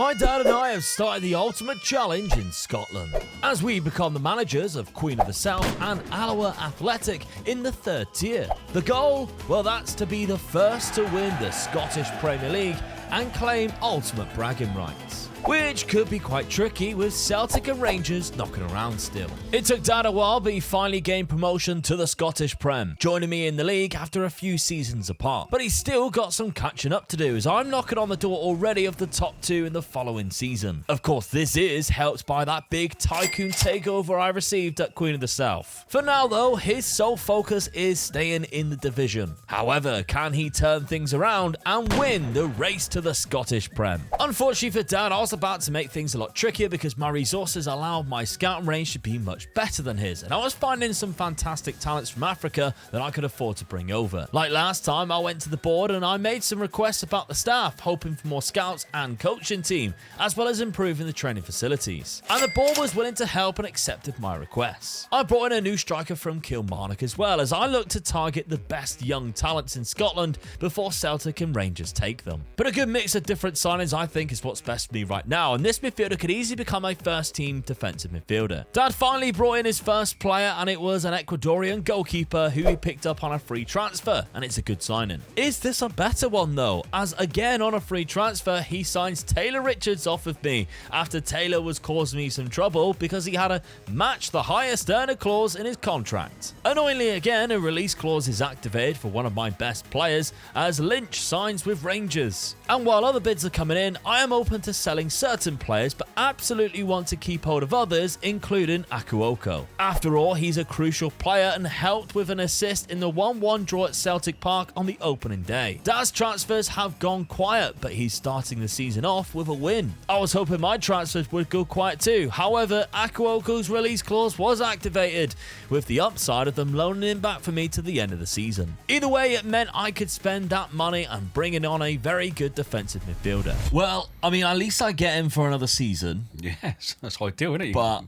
My dad and I have started the ultimate challenge in Scotland, as we become the managers of Queen of the South and Alloa Athletic in the 3rd tier. The goal? Well, that's to be the first to win the Scottish Premier League and claim ultimate bragging rights, which could be quite tricky with Celtic and Rangers knocking around still. It took Dad a while, but he finally gained promotion to the Scottish Prem, joining me in the league after a few seasons apart. But he's still got some catching up to do, as I'm knocking on the door already of the top 2 in the following season. Of course, this is helped by that big tycoon takeover I received at Queen of the South. For now though, his sole focus is staying in the division. However, can he turn things around and win the race to the Scottish Prem? Unfortunately for Dad, I was about to make things a lot trickier because my resources allowed my scouting range to be much better than his, and I was finding some fantastic talents from Africa that I could afford to bring over. Like last time, I went to the board and I made some requests about the staff, hoping for more scouts and coaching team, as well as improving the training facilities. And the board was willing to help and accepted my requests. I brought in a new striker from Kilmarnock as well, as I looked to target the best young talents in Scotland before Celtic and Rangers take them. But a good mix of different signings I think is what's best for me right now, and this midfielder could easily become my first team defensive midfielder. Dad finally brought in his first player, and it was an Ecuadorian goalkeeper who he picked up on a free transfer, and it's a good signing. Is this a better one though, as again on a free transfer he signs Taylor Richards off of me after Taylor was causing me some trouble because he had to match the highest earner clause in his contract. Annoyingly again, a release clause is activated for one of my best players as Lynch signs with Rangers. And while other bids are coming in, I am open to selling certain players, but absolutely want to keep hold of others, including Akuoko. After all, he's a crucial player and helped with an assist in the 1-1 draw at Celtic Park on the opening day. Dad's transfers have gone quiet, but he's starting the season off with a win. I was hoping my transfers would go quiet too. However, Akuoko's release clause was activated, with the upside of them loaning him back for me to the end of the season. Either way, it meant I could spend that money and bringing on a very good defensive midfielder. Well, I mean, at least I get him for another season. Yes, that's ideal, isn't it? But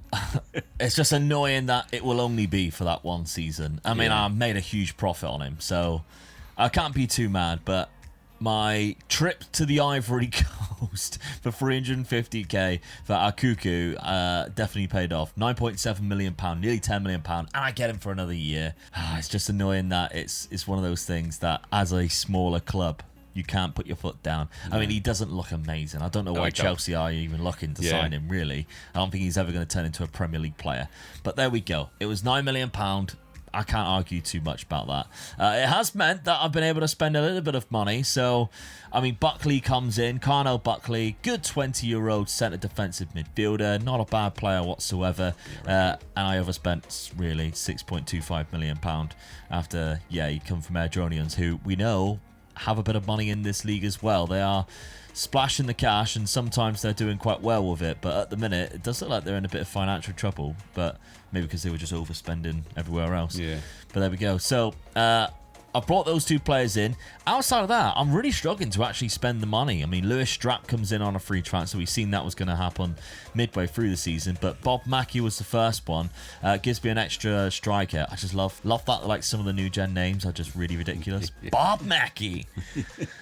it's just annoying that it will only be for that one season. I mean, I made a huge profit on him, so I can't be too mad, but my trip to the Ivory Coast for 350k for Akuku definitely paid off. £9.7 million, nearly £10 million, and I get him for another year. It's just annoying that it's one of those things that as a smaller club, you can't put your foot down. I mean, he doesn't look amazing. I don't know why Chelsea are even looking to sign him, really. I don't think he's ever going to turn into a Premier League player. But there we go. It was £9 million. I can't argue too much about that. It has meant that I've been able to spend a little bit of money. So, I mean, Buckley comes in. Carnell Buckley, good 20-year-old centre defensive midfielder. Not a bad player whatsoever. And I overspent, really, £6.25 million after, he come from Airdronians, who we know have a bit of money in this league as well. They are splashing the cash, and sometimes they're doing quite well with it, but at the minute it does look like they're in a bit of financial trouble, but maybe because they were just overspending everywhere else. But there we go. So I brought those two players in. Outside of that, I'm really struggling to actually spend the money. I mean, Lewis Strapp comes in on a free transfer. We've seen that was going to happen midway through the season, but Bob Mackey was the first one. Gives me an extra striker. I just love that. Like, some of the new gen names are just really ridiculous. Bob Mackey.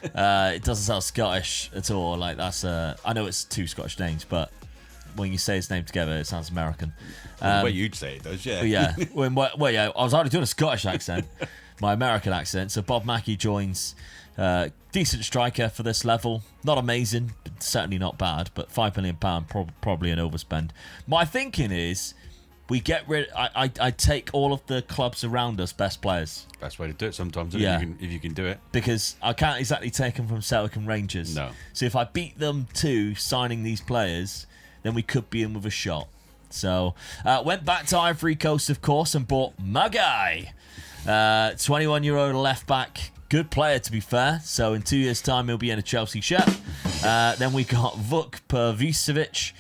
It doesn't sound Scottish at all. Like, that's I know it's two Scottish names, but when you say his name together, it sounds American. The way you'd say it does, yeah. Yeah. I was already doing a Scottish accent. My American accent. So Bob Mackey joins. Decent striker for this level. Not amazing, but certainly not bad. But £5 million, probably an overspend. My thinking is, we get rid. I take all of the clubs around us best players. Best way to do it sometimes, if you can do it. Because I can't exactly take them from Celtic and Rangers. No. So if I beat them to signing these players, then we could be in with a shot. So went back to Ivory Coast, of course, and bought my guy. 21-year-old left back, good player to be fair. So in 2 years' time, he'll be in a Chelsea shirt. Then we got Vuk Pervicevic,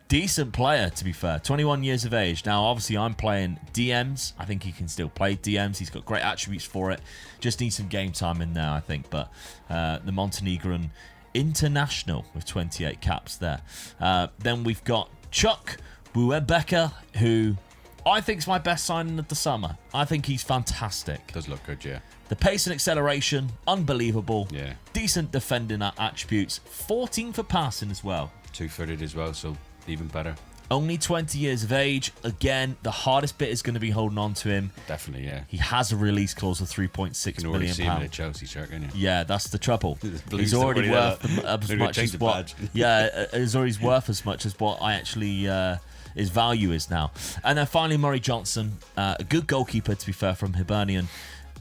decent player to be fair. 21 years of age. Now, obviously, I'm playing DMs. I think he can still play DMs. He's got great attributes for it. Just needs some game time in there, I think. But the Montenegrin international with 28 caps there. Then we've got Chuck Buebeka, who I think is my best signing of the summer. I think he's fantastic. Does look good, yeah. The pace and acceleration, unbelievable. Yeah. Decent defending attributes. 14 for passing as well. 2-footed as well, so even better. Only 20 years of age. Again, the hardest bit is going to be holding on to him. Definitely, yeah. He has a release clause of £3.6 million. See him in a Chelsea shirt, can you? Yeah, that's the trouble. He's already worth as much as what. He's already worth as much as what I actually his value is now. And then finally, Murray Johnson, a good goalkeeper to be fair from Hibernian,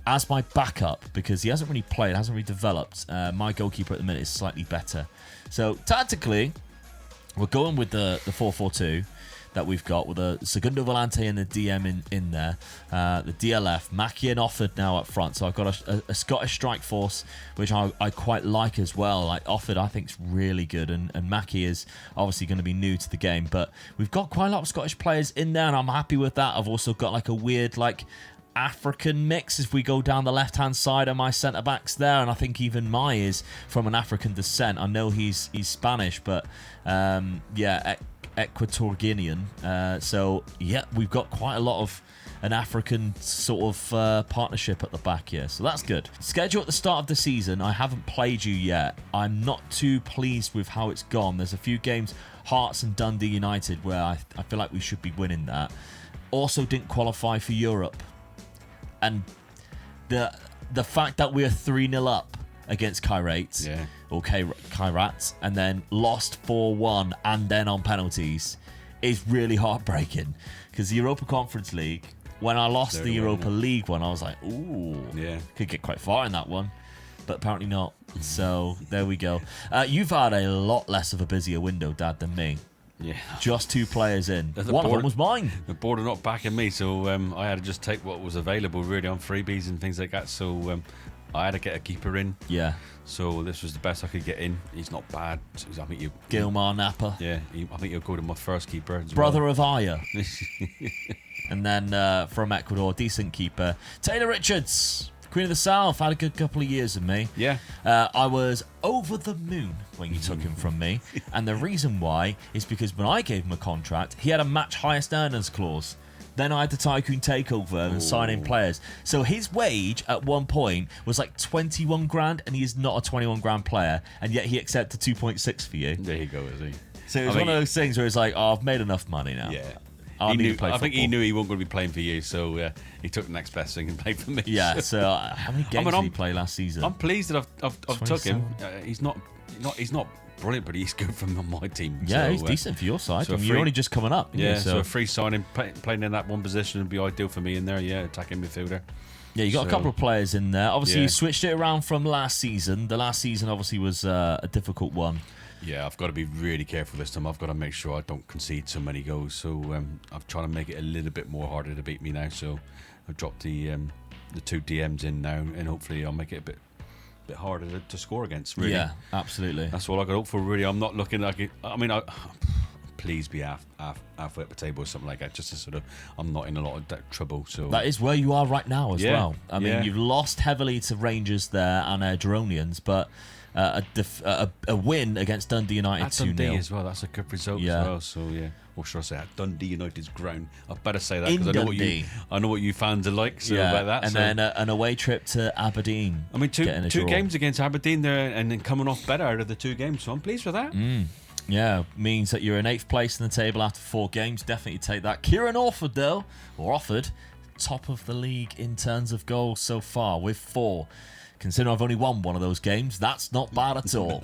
as my backup because he hasn't really played, hasn't really developed. My goalkeeper at the minute is slightly better. So tactically, we're going with the 4-4-2 that we've got with a Segundo Volante and the DM in there. The DLF, Mackie and Offord now up front. So I've got a Scottish strike force, which I quite like as well. Like Offord, I think is really good. And Mackie is obviously going to be new to the game. But we've got quite a lot of Scottish players in there, and I'm happy with that. I've also got like a weird African mix as we go down the left-hand side of my centre-backs there, and I think even Mai is from an African descent. I know he's Spanish, but Equatorial Guinean. So yeah, we've got quite a lot of an African sort of partnership at the back here, so that's good. Schedule at the start of the season, I haven't played you yet. I'm not too pleased with how it's gone. There's a few games, Hearts and Dundee United, where I feel like we should be winning that. Also didn't qualify for Europe. And the fact that we're 3-0 up against Kairat, or Kairat, and then lost 4-1 and then on penalties is really heartbreaking. Because the Europa Conference League, when I lost the Europa League one, I was like, ooh, could get quite far in that one. But apparently not. So there we go. You've had a lot less of a busier window, Dad, than me. Yeah, just 2 players in. One of them was mine. The board are not backing me, so I had to just take what was available really on freebies and things like that. So I had to get a keeper in. Yeah. So this was the best I could get in. He's not bad. I think Gilmar Napa. Yeah, I think you'll go to my first keeper. Brother of Aya. And then from Ecuador, decent keeper, Taylor Richards. Queen of the South, had a good couple of years with me. Yeah. I was over the moon when you took him from me. And the reason why is because when I gave him a contract, he had a match highest earners clause. Then I had the Tycoon takeover and sign in players. So his wage at one point was like 21 grand, and he is not a 21 grand player, and yet he accepted 2.6 for you. There you go, is he? So it was one of those things where it's like, I've made enough money now. Yeah. I think he knew he wasn't going to be playing for you, so he took the next best thing and played for me. Yeah. So how many games did he play last season? I'm pleased that I've took him. He's not brilliant, but he's good from my team. Yeah, so, he's decent for your side. So you're only just coming up. Yeah. So a free signing, playing in that one position would be ideal for me in there. Yeah, attacking midfielder. Yeah, you got a couple of players in there. Obviously, you switched it around from last season. The last season obviously was a difficult one. Yeah, I've got to be really careful this time. I've got to make sure I don't concede so many goals. So I'm trying to make it a little bit more harder to beat me now. So I've dropped the 2 DMs in now, and hopefully I'll make it a bit harder to score against. Really. Yeah, absolutely. That's all I got hope for. Really, I'm not looking like it. I mean, please be halfway up the table or something like that. Just to sort of, I'm not in a lot of trouble. So that is where you are right now as well. I mean, you've lost heavily to Rangers there and Dronians, but. A win against Dundee United 2-0. Dundee as well. That's a good result as well. So yeah, or should I say at Dundee United's ground? I better say that because I know what you fans are like. So about that. And then an away trip to Aberdeen. I mean, two games against Aberdeen there, and then coming off better out of the 2 games. So I'm pleased with that. Yeah, means that you're in 8th place in the table after 4 games. Definitely take that. Kieran Orford though, or Offord, top of the league in terms of goals so far with 4. Considering I've only won one of those games, that's not bad at all.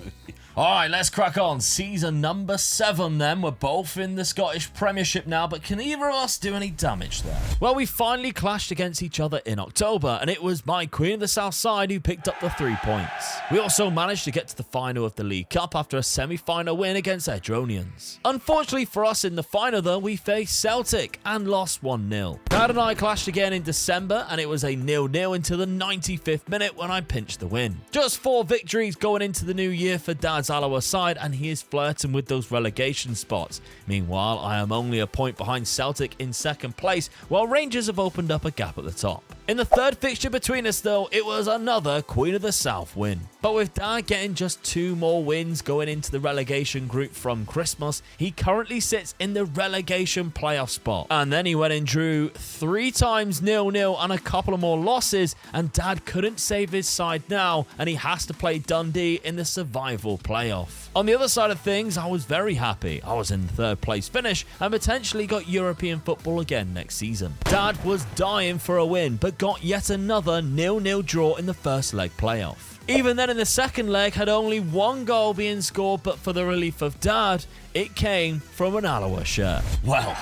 All right, let's crack on. Season number 7 then. We're both in the Scottish Premiership now, but can either of us do any damage there? Well, we finally clashed against each other in October, and it was my Queen of the South side who picked up the 3 points. We also managed to get to the final of the League Cup after a semi-final win against Edronians. Unfortunately for us in the final though, we faced Celtic and lost 1-0. Dad and I clashed again in December, and it was a 0-0 until the 95th minute when I pinched the win. Just 4 victories going into the new year for Dad's Alloa side, and he is flirting with those relegation spots. Meanwhile, I am only a point behind Celtic in 2nd place, while Rangers have opened up a gap at the top. In the 3rd fixture between us though, it was another Queen of the South win. But with Dad getting just 2 more wins going into the relegation group from Christmas, he currently sits in the relegation playoff spot. And then he went and drew 3 times 0-0 and a couple of more losses, and Dad couldn't save his side now, and he has to play Dundee in the survival playoff. On the other side of things, I was very happy. I was in third place finish and potentially got European football again next season. Dad was dying for a win, but got yet another 0-0 draw in the first leg playoff. Even then in the second leg had only one goal being scored, but for the relief of Dad, it came from an Alloa shirt. Well,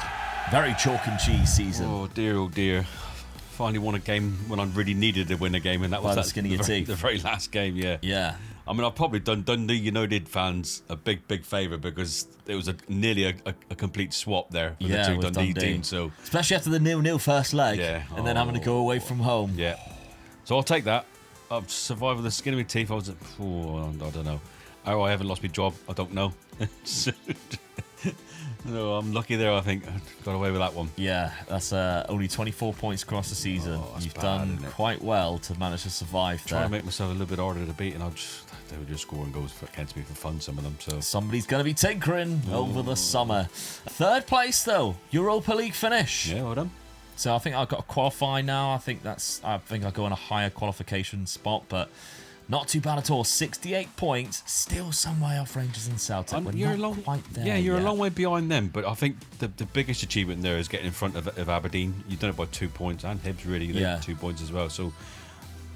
very chalk and cheese season. Oh dear. Finally won a game when I really needed to win a game, and that was the very last game, yeah. Yeah. I mean, I've probably done Dundee United fans a big favour because it was nearly a complete swap there for the two Dundee teams. So, especially after the 0-0 first leg, and then having to go away from home. Yeah. So I'll take that. I've survived with the skin of my teeth. I don't know. How I haven't lost my job, I don't know. No, I'm lucky there, I think. Got away with that one. Yeah, that's only 24 points across the season. You've done quite well to manage to survive there. Trying to make myself a little bit harder to beat, and they were just scoring goals against me for fun, some of them. So somebody's going to be tinkering over the summer. Third place, though. Europa League finish. Yeah, well done. So I think I've got to qualify now. I think I'll go in a higher qualification spot, but not too bad at all. 68 points, still some way off Rangers and Celtic. We're not quite there. Yeah, you're a long way behind them, but I think the biggest achievement there is getting in front of Aberdeen. You've done it by 2 points, and Hibs really, they 2 points as well. So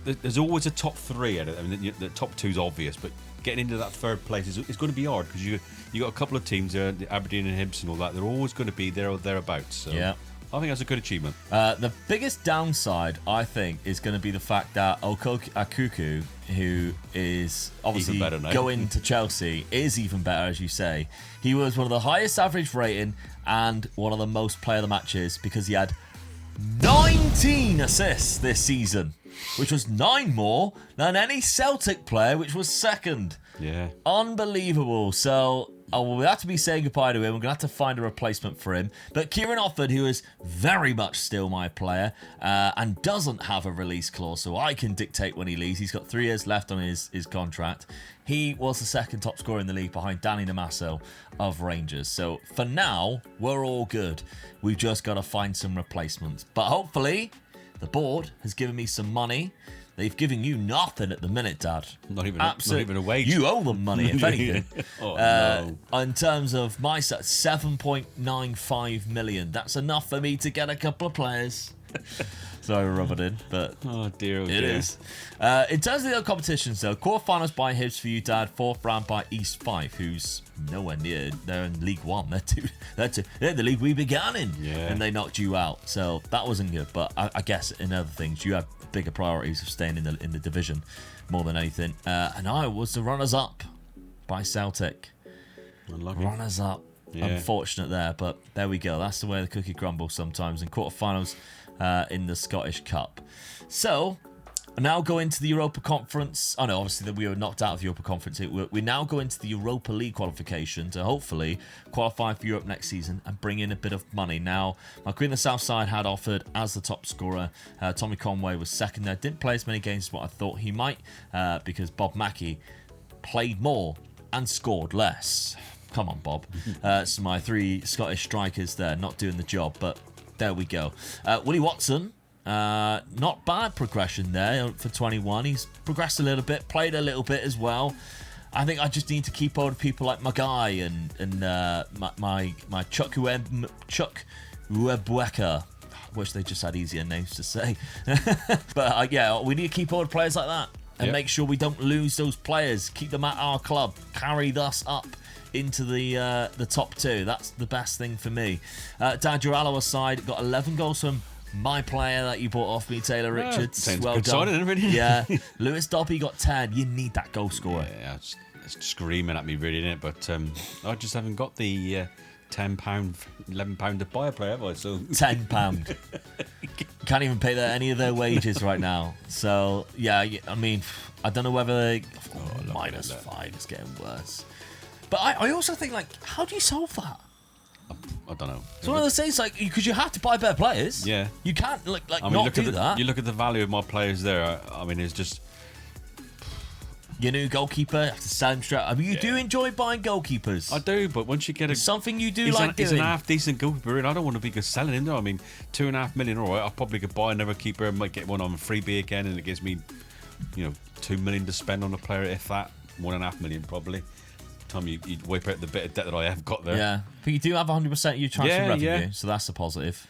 there's always a top three at it. I mean, the top two's obvious, but getting into that third place is going to be hard because you got a couple of teams there, the Aberdeen and Hibs and all that. They're always going to be there or thereabouts. So. Yeah. I think that's a good achievement. The biggest downside, I think, is going to be the fact that Okuku, who is obviously going to Chelsea, is even better, as you say. He was one of the highest average rating and one of the most player of the matches because he had 19 assists this season, which was 9 more than any Celtic player, which was second. Yeah. Unbelievable. So we'll have to be saying goodbye to him. We're going to have to find a replacement for him. But Kieran Offord, who is very much still my player and doesn't have a release clause, so I can dictate when he leaves. He's got 3 years left on his contract. He was the second top scorer in the league behind Danny Namaso of Rangers. So for now, we're all good. We've just got to find some replacements. But hopefully, the board has given me some money. They've given you nothing at the minute, Dad. Not even a wage. You owe them money, if anything. No. In terms of my set, 7.95 million. That's enough for me to get a couple of players. Sorry, rub it in, but oh dear. It is. In terms of the other competitions, though, quarterfinals by Hibs for you, Dad. 4th round by East 5, who's nowhere near. They're in League One. They're the league we began in, and they knocked you out. So that wasn't good. But I guess in other things, you had bigger priorities of staying in the division more than anything. And I was the runners-up by Celtic. Unlucky. Runners-up. Yeah. Unfortunate there, but there we go. That's the way the cookie crumbles sometimes in quarterfinals in the Scottish Cup. So, now go into the Europa Conference. Oh no, obviously we were knocked out of the Europa Conference. We now go into the Europa League qualification to hopefully qualify for Europe next season and bring in a bit of money. Now, my Queen of the South Side had Offord as the top scorer. Tommy Conway was second there. Didn't play as many games as what I thought he might because Bob Mackie played more and scored less. Come on, Bob. So my 3 Scottish strikers there not doing the job, but there we go. Willie Watson, not bad progression there for 21. He's progressed a little bit, played a little bit as well. I think I just need to keep hold of people like my guy and my Chuck Uebueka. I wish they just had easier names to say. But we need to keep hold of players like that and make sure we don't lose those players. Keep them at our club. Carry us up into the top 2. That's the best thing for me. Dad, your Alloa side got 11 goals from my player that you bought off me, Taylor Richards. Well done. Signing, really. Yeah. Lewis Dobbie got 10. You need that goal scorer. Yeah, it's screaming at me really, isn't it? But I just haven't got the £10, £11 to buy a player, have I? So £10. Can't even pay any of their wages right now. So yeah, I mean, I don't know whether -5 is getting worse. But I also think, like, how do you solve that? I don't know. It's one of those things, like, because you have to buy better players. Yeah. You can't, not do that. You look at the value of my players there. I mean, it's just... Your new goalkeeper, you have to sell him straight. I mean, you do enjoy buying goalkeepers. I do, but once you get it's something you do like doing. He's an half-decent goalkeeper, and I don't want to be selling him there. I mean, $2.5 million, all right. I probably could buy another keeper and might get one on a freebie again, and it gives me, 2 million to spend on a player, if that. 1.5 million probably. Time you'd wipe out the bit of debt that I have got there. Yeah, but you do have 100% of your transfer revenue, so that's a positive.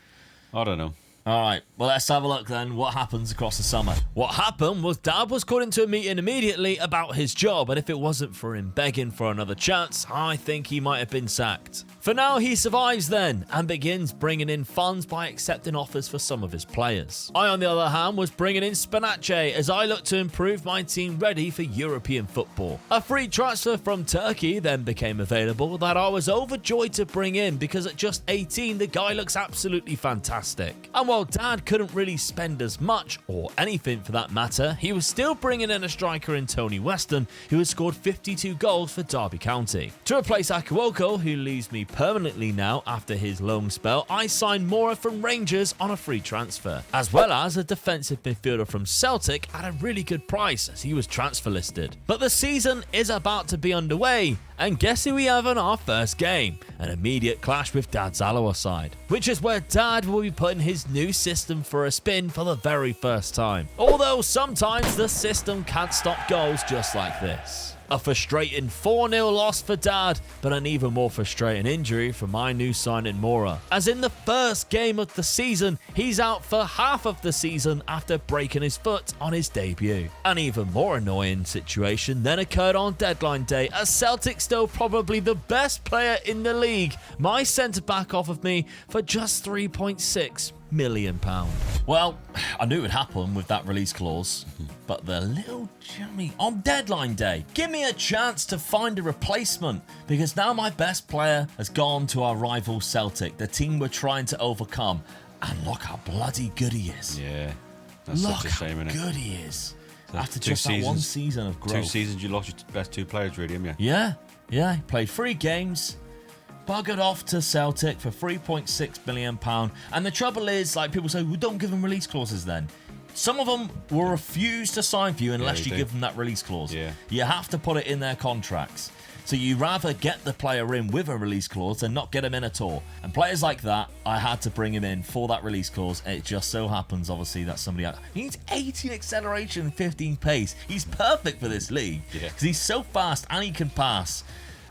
I don't know. All right, well, let's have a look then. What happens across the summer? What happened was Dad was called into a meeting immediately about his job, and if it wasn't for him begging for another chance, I think he might have been sacked. For now, he survives then and begins bringing in funds by accepting offers for some of his players. I, on the other hand, was bringing in Spinace as I looked to improve my team ready for European football. A free transfer from Turkey then became available that I was overjoyed to bring in because at just 18, the guy looks absolutely fantastic. And while Dad couldn't really spend as much, or anything for that matter, he was still bringing in a striker in Tony Weston, who has scored 52 goals for Derby County. To replace Akuoko, who leaves me permanently now after his loan spell, I signed Mora from Rangers on a free transfer, as well as a defensive midfielder from Celtic at a really good price as he was transfer listed. But the season is about to be underway, and guess who we have in our first game? An immediate clash with Dad's Alloa side, which is where Dad will be putting his new system for a spin for the very first time. Although sometimes the system can't stop goals just like this. A frustrating 4-0 loss for Dad, but an even more frustrating injury for my new signing Mora. As in the first game of the season, he's out for half of the season after breaking his foot on his debut. An even more annoying situation then occurred on deadline day, as Celtic stole probably the best player in the league, my centre-back, off of me for just £3.6 million. Well, I knew it would happen with that release clause, but the little Jimmy on deadline day, give me a chance to find a replacement, because now my best player has gone to our rival Celtic, the team we're trying to overcome, and look how bloody good he is. Yeah, that's look such a shame, isn't it? how good he is. So After just that one season of growth. 2 seasons you lost your best 2 players, really, haven't you? Yeah, he played 3 games, buggered off to Celtic for £3.6 million. And the trouble is, like, people say, well, don't give them release clauses then. Some of them will refuse to sign for you unless you give them that release clause. Yeah. You have to put it in their contracts. So you rather get the player in with a release clause than not get him in at all. And players like that, I had to bring him in for that release clause. It just so happens, obviously, that somebody else. He needs 18 acceleration, 15 pace. He's perfect for this league because he's so fast and he can pass.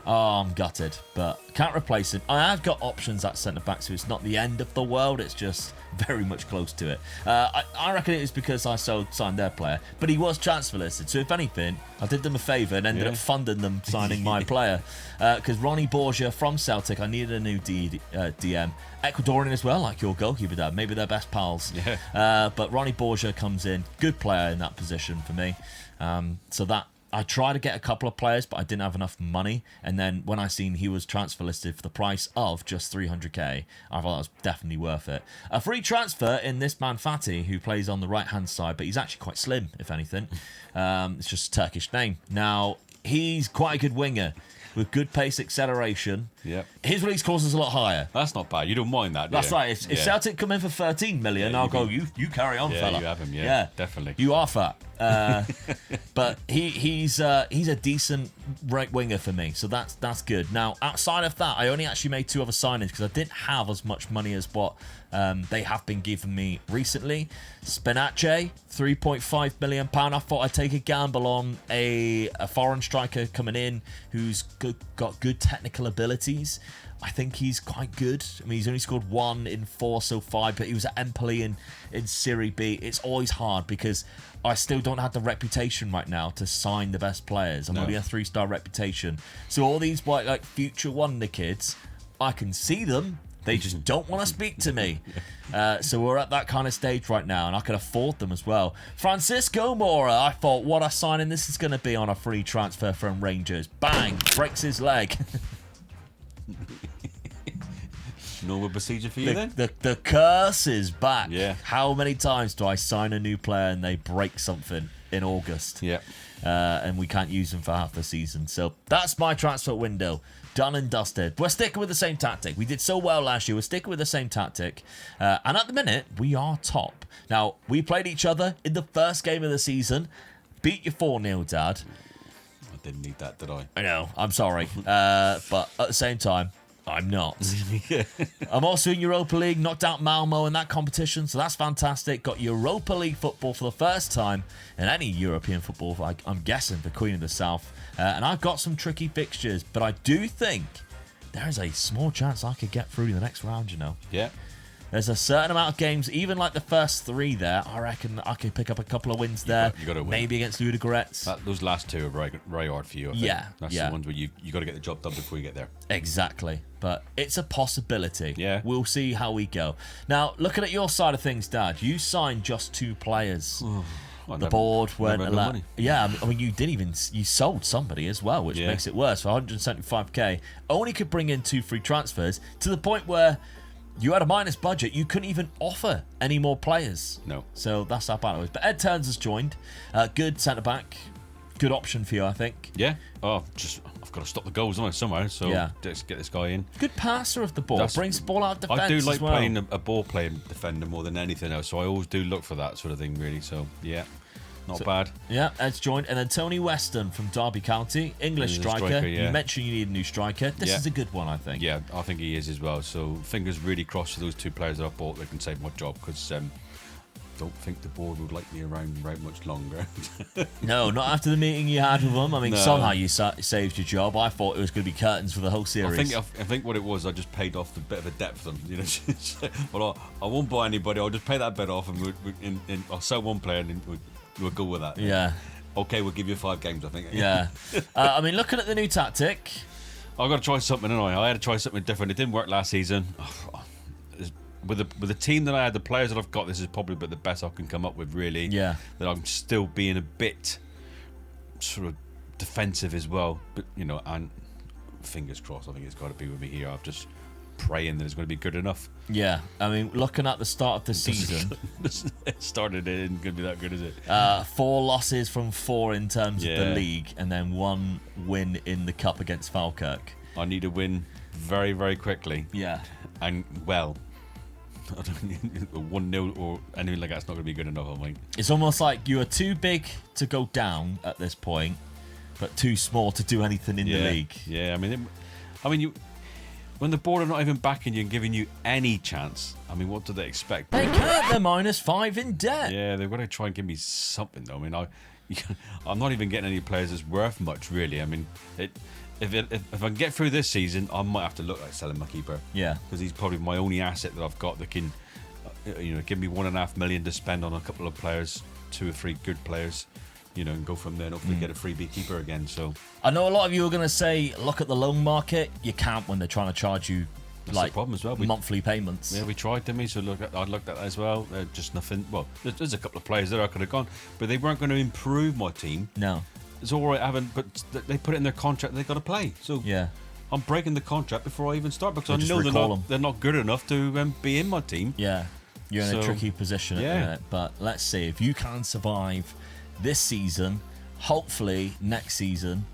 Oh, I'm gutted, but can't replace him. I have got options at centre-back, so it's not the end of the world. It's just very much close to it. I reckon it was because I signed their player, but he was transfer listed. So if anything, I did them a favour and ended up funding them signing my player. Because Ronnie Borgia from Celtic, I needed a new DM. Ecuadorian as well, like your goalkeeper dad. Maybe they're best pals. But Ronnie Borgia comes in. Good player in that position for me. So that... I tried to get a couple of players, but I didn't have enough money. And then when I seen he was transfer listed for the price of just 300k, I thought that was definitely worth it. A free transfer in this man Fatih, who plays on the right-hand side, but he's actually quite slim, if anything. It's just a Turkish name. Now, he's quite a good winger with good pace, acceleration. His release clause is a lot higher. That's not bad. You don't mind that, do That's you? right. If Celtic come in for 13 million, I'll go, you carry on, fella. You have him, yeah, definitely. You are fat. But he's a decent right winger for me, so that's good. Now, outside of that, I only actually made 2 other signings because I didn't have as much money as what they have been giving me recently. Spinace, £3.5 million. I thought I'd take a gamble on a foreign striker coming in who's got good technical abilities. I think he's quite good. I mean, he's only scored 1 in 4 so far, but he was at Empoli in Serie B. It's always hard because I still don't have the reputation right now to sign the best players. I'm only a 3-star reputation. So all these like future wonder kids, I can see them. They just don't want to speak to me. So we're at that kind of stage right now, and I can afford them as well. Francisco Mora, I thought, what a signing this is going to be on a free transfer from Rangers. Bang, breaks his leg. Normal procedure for you then? The curse is back. Yeah. How many times do I sign a new player and they break something in August? Yeah. And we can't use them for half the season. So that's my transfer window. Done and dusted. We're sticking with the same tactic. We did so well last year. We're sticking with the same tactic. And at the minute, we are top. Now, we played each other in the first game of the season. Beat you 4-0, Dad. I didn't need that, did I? I know. I'm sorry. But at the same time, I'm not. I'm also in Europa League, knocked out Malmo in that competition, so that's fantastic. Got Europa League football for the first time in any European football, I'm guessing, for Queen of the South. And I've got some tricky fixtures, but I do think there is a small chance I could get through to the next round, you know. Yeah. There's a certain amount of games, even like the first 3 there, I reckon I could pick up a couple of wins there. You got to win. Maybe against Ludogorets. Those last 2 are very hard for you, I think. Yeah. That's the ones where you got to get the job done before you get there. Exactly. But it's a possibility. Yeah. We'll see how we go. Now, looking at your side of things, Dad, you signed just 2 players. The board weren't allowed. Yeah, I mean, you sold somebody as well, which makes it worse. For 175k, only could bring in 2 free transfers, to the point where you had a minus budget. You couldn't even offer any more players. No. So that's how bad it was. But Ed Turns has joined. Good centre back. Good option for you, I think. Yeah. Oh, I've got to stop the goals on it somewhere. So let's get this guy in. Good passer of the ball. Brings the ball out of defence. I do like as well. playing a ball-playing defender more than anything else. So I always do look for that sort of thing, really. So yeah. Not bad. Yeah, Ed's joined. And then Tony Weston from Derby County, English striker. You mentioned you need a new striker. This is a good one, I think. Yeah, I think he is as well. So fingers really crossed for those 2 players that I bought that can save my job, because don't think the board would like me around very much longer. No, not after the meeting you had with them. I mean, somehow you saved your job. I thought it was going to be curtains for the whole series. I think what it was, I just paid off a bit of a debt for them. You know, well, I won't buy anybody. I'll just pay that bit off, and I'll sell one player, and we'll go with that. Yeah. Okay, we'll give you 5 games, I think. Yeah. I mean, looking at the new tactic, I've got to try something, haven't I had to try something different. It didn't work last season. With the team that I had, the players that I've got, this is probably about the best I can come up with, really. Yeah. That I'm still being a bit sort of defensive as well. But, you know, and fingers crossed, I think it's got to be with me here. I'm just praying that it's going to be good enough. Yeah. I mean, looking at the start of the season. It started, it isn't going to be that good, is it? 4 losses from 4 in terms of the league, and then 1 win in the cup against Falkirk. I need a win very, very quickly. Yeah. And, well, I don't need 1-0 or anything like that's not going to be good enough, I think. It's almost like you are too big to go down at this point, but too small to do anything in the league. Yeah, I mean, when the board are not even backing you and giving you any chance, I mean, what do they expect? They can't. They're -5 in debt. Yeah, they've got to try and give me something, though. I mean, I'm not even getting any players that's worth much, really. I mean, if I can get through this season, I might have to look like selling my keeper. Yeah. Because he's probably my only asset that I've got that can, give me 1.5 million to spend on a couple of players, 2 or 3 good players, and go from there and hopefully get a freebie keeper again. So I know a lot of you are going to say, look at the loan market. You can't when they're trying to charge you the problem as well. Monthly payments. Yeah, we tried, didn't we? So I looked at that as well. Just nothing. Well, there's a couple of players there I could have gone, but they weren't going to improve my team. No. It's all right having, but they put it in their contract. They've got to play. So yeah, I'm breaking the contract before I even start because I know they're not good enough to be in my team. Yeah, you're in a tricky position at the minute. But let's see if you can survive this season. Hopefully, next season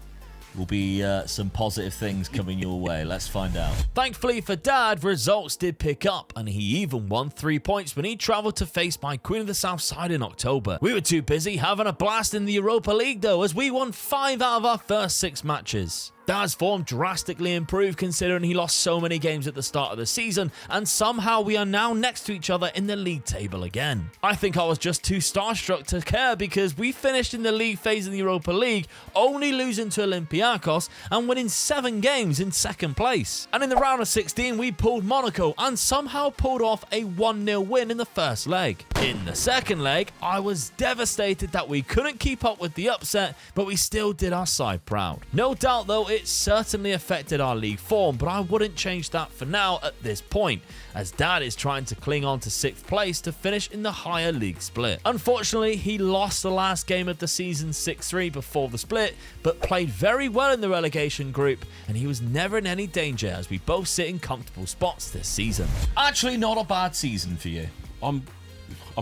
will be some positive things coming your way. Let's find out. Thankfully for Dad, results did pick up, and he even won 3 points when he travelled to face my Queen of the South side in October. We were too busy having a blast in the Europa League, though, as we won 5 out of our first 6 matches. Dad's form drastically improved considering he lost so many games at the start of the season, and somehow we are now next to each other in the league table again. I think I was just too starstruck to care because we finished in the league phase of the Europa League, only losing to Olympiacos and winning 7 games in second place. And in the round of 16 we pulled Monaco and somehow pulled off a 1-0 win in the first leg. In the second leg, I was devastated that we couldn't keep up with the upset, but we still did our side proud. No doubt though, it certainly affected our league form, but I wouldn't change that for now at this point, as Dad is trying to cling on to 6th place to finish in the higher league split. Unfortunately, he lost the last game of the season 6-3 before the split, but played very well in the relegation group, and he was never in any danger as we both sit in comfortable spots this season. Actually, not a bad season for you. I'm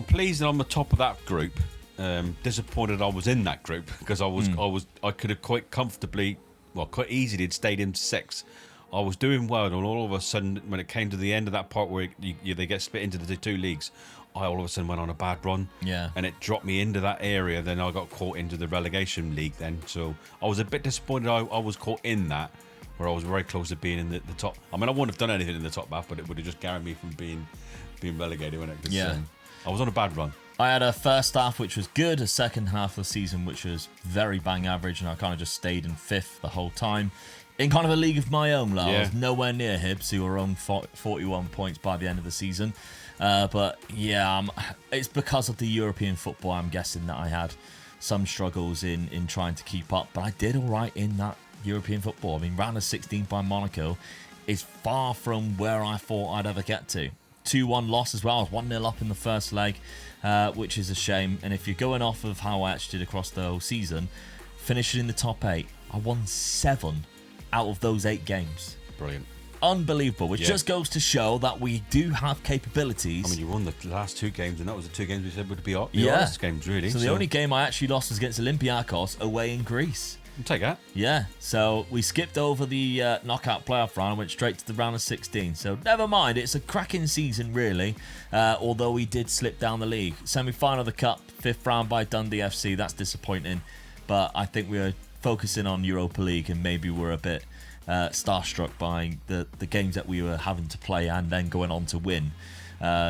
pleased that I'm the top of that group. Disappointed I was in that group because I could have quite easily had stayed in 6th. I was doing well, and all of a sudden, when it came to the end of that part where they get split into the 2 leagues, I all of a sudden went on a bad run. Yeah. And it dropped me into that area. Then I got caught into the relegation league then. So I was a bit disappointed I was caught in that. where I was very close to being in the top. I mean, I wouldn't have done anything in the top half, but it would have just guaranteed me from being relegated, wouldn't it? 'Cause, Yeah. I was on a bad run. I had a first half which was good, a second half of the season which was very bang average, and I kind of just stayed in 5th the whole time. In kind of a league of my own, I was nowhere near Hibs, who were on 41 points by the end of the season. But yeah, it's because of the European football, I'm guessing, that I had some struggles in trying to keep up. But I did all right in that European football. I mean, round of 16 by Monaco is far from where I thought I'd ever get to. 2-1 loss as well. I was 1-0 up in the first leg, which is a shame. And if you're going off of how I actually did across the whole season, finishing in the top 8, I won 7 out of those 8 games. Brilliant. Unbelievable, which just goes to show that we do have capabilities. I mean, you won the last 2 games, and that was the 2 games we said would be honest games, really. So the only game I actually lost was against Olympiacos away in Greece. I'll take that. Yeah, so we skipped over the knockout playoff round and went straight to the round of 16. So never mind, it's a cracking season, really, although we did slip down the league. Semi-final of the Cup, 5th round by Dundee FC, that's disappointing. But I think we were focusing on Europa League, and maybe we're a bit starstruck by the games that we were having to play and then going on to win.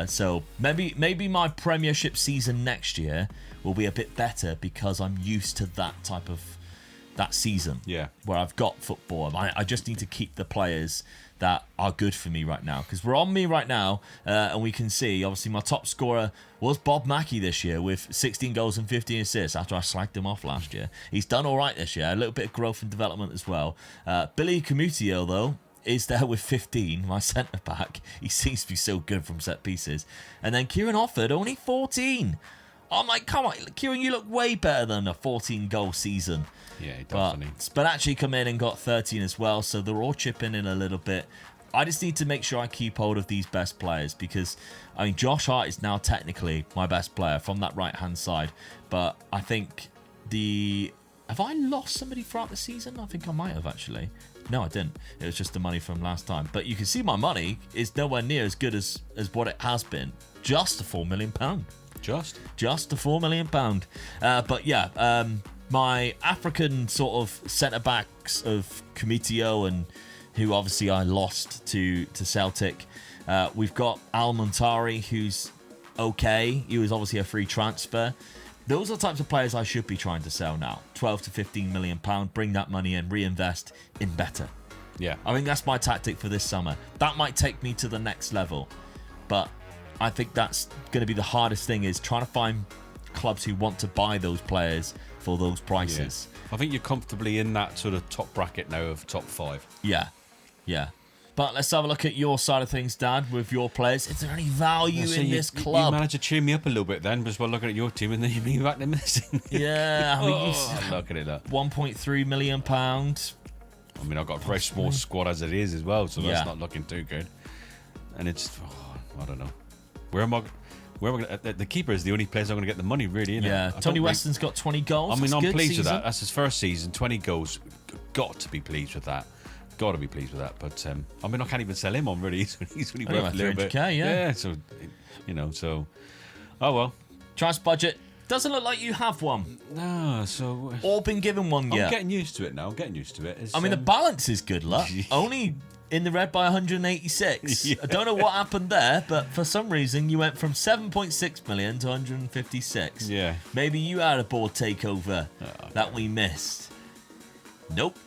So maybe my Premiership season next year will be a bit better because I'm used to that type of that season. Yeah. Where I've got football. I just need to keep the players that are good for me right now, because we're on me right now, and we can see obviously my top scorer was Bob Mackie this year with 16 goals and 15 assists after I slagged him off last year. He's done all right this year, a little bit of growth and development as well. Billy Comutio, though, is there with 15, my centre-back. He seems to be so good from set pieces. And then Kieran Offord, only 14. I'm like, come on, Kieran, you look way better than a 14-goal season. Yeah, he does, doesn't he? But actually come in and got 13 as well, so they're all chipping in a little bit. I just need to make sure I keep hold of these best players, because, I mean, Josh Hart is now technically my best player from that right-hand side. But I think have I lost somebody throughout the season? I think I might have, actually. No, I didn't. It was just the money from last time. But you can see my money is nowhere near as good as what it has been. Just a £4 million. Just a £4 million. But yeah, my African sort of centre-backs of Comitio, and who obviously I lost to Celtic. We've got Al Montari, who's okay. He was obviously a free transfer. Those are the types of players I should be trying to sell now. 12 to 15 million pound, bring that money in, reinvest in better. Yeah. I think that's my tactic for this summer. That might take me to the next level. But I think that's going to be the hardest thing, is trying to find clubs who want to buy those players for those prices. Yeah. I think you're comfortably in that sort of top bracket now of top 5. Yeah. But let's have a look at your side of things, Dad, with your players. Is there any value in this club? You managed to cheer me up a little bit then, just by looking at your team, and then you bring back the missing. Yeah, I mean, look at it. £1.3 million. I mean, I've got a very small squad as it is as well, so that's not looking too good. And it's, I don't know. Where am I gonna, the keeper is the only place I'm going to get the money, really, isn't it? Tony Weston's got 20 goals. I mean, I'm pleased with that. That's his first season, 20 goals. Got to be pleased with that. Got to be pleased with that. But, I mean, I can't even sell him on, really. He's only worth a little bit. Yeah, so, so, oh well. Transfer budget. Doesn't look like you have one. No, so... Or been given one yet. I'm getting used to it now. I mean, the balance is good luck. Only in the red by 186. Yeah. I don't know what happened there, but for some reason you went from 7.6 million to 156. Yeah. Maybe you had a board takeover that we missed. Nope.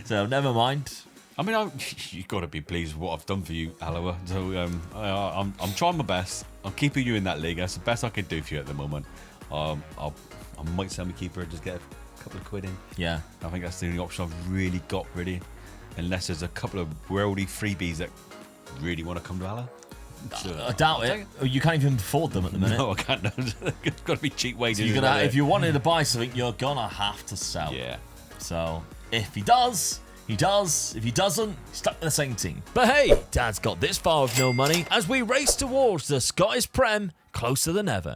So never mind. I mean, you've got to be pleased with what I've done for you, Aloha. So I'm trying my best. I'm keeping you in that league. That's the best I can do for you at the moment. I might sell my keeper and just get a couple of quid in. Yeah. I think that's the only option I've really got, really. Unless there's a couple of worldy freebies that really want to come to Aloha. I doubt it. You can't even afford them at the minute. No, I can't. It's got to be cheap wages. So if you wanted to buy something, you're gonna have to sell. Yeah. So if he does. He does. If he doesn't, he's stuck with the same team. But hey, Dad's got this far with no money as we race towards the Scottish Prem closer than ever.